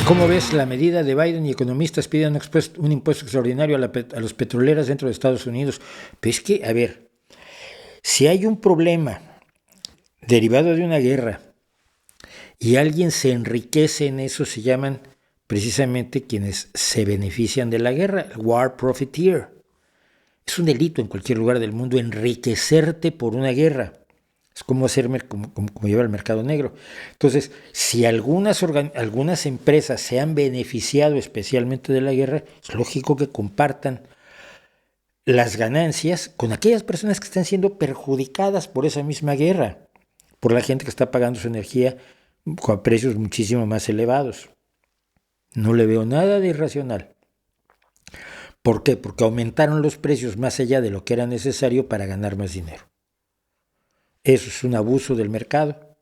¿Cómo ves la medida de Biden y economistas piden un impuesto extraordinario a los petroleras dentro de Estados Unidos? Pues es que, a ver, si hay un problema derivado de una guerra y alguien se enriquece en eso, se llaman precisamente quienes se benefician de la guerra, el war profiteer. Es un delito en cualquier lugar del mundo enriquecerte por una guerra. Es como hacerme como llevar al mercado negro. Entonces, si algunas empresas se han beneficiado especialmente de la guerra, es lógico que compartan las ganancias con aquellas personas que están siendo perjudicadas por esa misma guerra, por la gente que está pagando su energía a precios muchísimo más elevados. No le veo nada de irracional. ¿Por qué? Porque aumentaron los precios más allá de lo que era necesario para ganar más dinero. Eso es un abuso del mercado,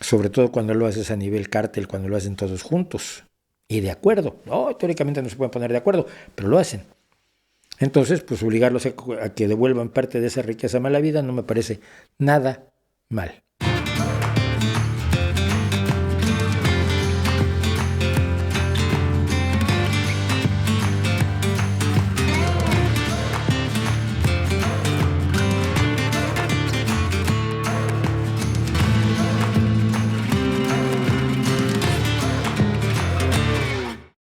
sobre todo cuando lo haces a nivel cártel, cuando lo hacen todos juntos y de acuerdo. No, teóricamente no se pueden poner de acuerdo, pero lo hacen. Entonces, pues obligarlos a que devuelvan parte de esa riqueza mala vida no me parece nada mal.